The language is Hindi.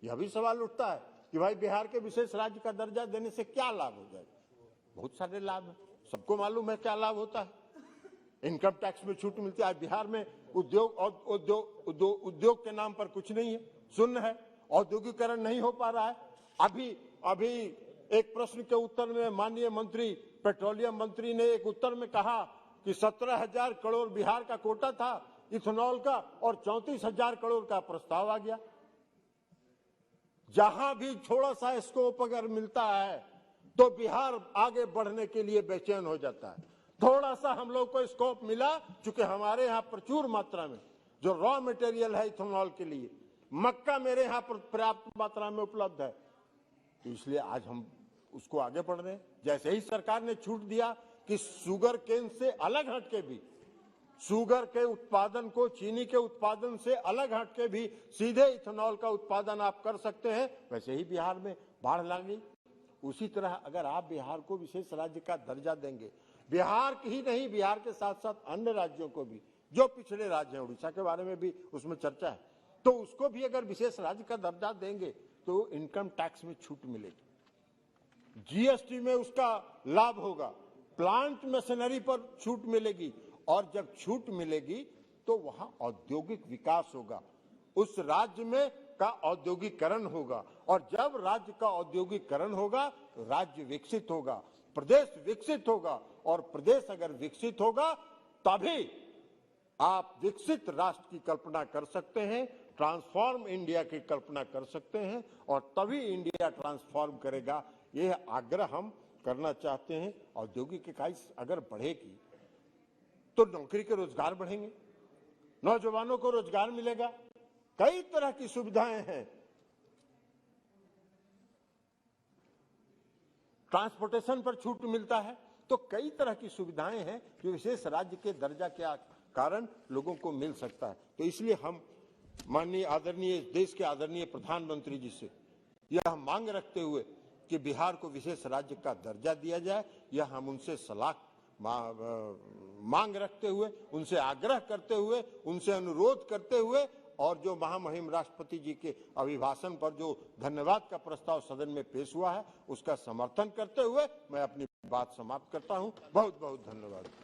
यह भी सवाल उठता है कि भाई बिहार के विशेष राज्य का दर्जा देने से क्या लाभ हो जाएगा। बहुत सारे लाभ हैं, सबको मालूम है क्या लाभ होता है। इनकम टैक्स में छूट मिलती है। आज बिहार में उद्योग के नाम पर कुछ नहीं है, शून्य है, औद्योगिकरण नहीं हो पा रहा है। अभी एक प्रश्न के उत्तर में माननीय मंत्री, पेट्रोलियम मंत्री ने एक उत्तर में कहा कि 17,000 करोड़ बिहार का कोटा था इथेनॉल का और 34,000 करोड़ का प्रस्ताव आ गया। जहां भी थोड़ा सा स्कोप अगर मिलता है तो बिहार आगे बढ़ने के लिए बेचैन हो जाता है। थोड़ा सा हम लोग को स्कोप मिला, चूंकि हमारे यहाँ प्रचुर मात्रा में जो रॉ मटेरियल है इथेनॉल के लिए, मक्का मेरे यहाँ पर पर्याप्त मात्रा में उपलब्ध है, तो इसलिए आज हम उसको आगे बढ़ रहे हैं। जैसे ही सरकार ने छूट दिया कि शुगर केन से अलग हटके भी, शुगर के उत्पादन को चीनी के उत्पादन से अलग हटके भी सीधे इथेनॉल का उत्पादन आप कर सकते हैं, वैसे ही बिहार में बाढ़ लगी। उसी तरह अगर आप बिहार को विशेष राज्य का दर्जा देंगे, बिहार ही नहीं, बिहार के साथ साथ अन्य राज्यों को भी, जो पिछड़े राज्य हैं, उड़ीसा के बारे में भी उसमें चर्चा है, तो उसको भी अगर विशेष राज्य का दर्जा देंगे तो इनकम टैक्स में छूट मिलेगी, जीएसटी में उसका लाभ होगा, प्लांट मशीनरी पर छूट मिलेगी, और जब छूट मिलेगी तो वहां औद्योगिक विकास होगा, उस राज्य में का औद्योगिकरण होगा, और जब राज्य का औद्योगिकरण होगा तो राज्य विकसित होगा, प्रदेश विकसित होगा, और प्रदेश अगर विकसित होगा तभी आप विकसित राष्ट्र की कल्पना कर सकते हैं, ट्रांसफॉर्म इंडिया की कल्पना कर सकते हैं, और तभी इंडिया ट्रांसफॉर्म करेगा। यह आग्रह हम करना चाहते हैं। औद्योगिक इकाई अगर बढ़ेगी तो नौकरी के रोजगार बढ़ेंगे, नौजवानों को रोजगार मिलेगा, कई तरह की सुविधाएं हैं, ट्रांसपोर्टेशन पर छूट मिलता है, तो कई तरह की सुविधाएं हैं जो विशेष राज्य के दर्जा के कारण लोगों को मिल सकता है। तो इसलिए हम माननीय आदरणीय देश के आदरणीय प्रधानमंत्री जी से यह मांग रखते हुए कि बिहार को विशेष राज्य का दर्जा दिया जाए, यह हम उनसे सलाह मांग रखते हुए, उनसे आग्रह करते हुए, उनसे अनुरोध करते हुए, और जो महामहिम राष्ट्रपति जी के अभिभाषण पर जो धन्यवाद का प्रस्ताव सदन में पेश हुआ है उसका समर्थन करते हुए मैं अपनी बात समाप्त करता हूं। बहुत बहुत धन्यवाद।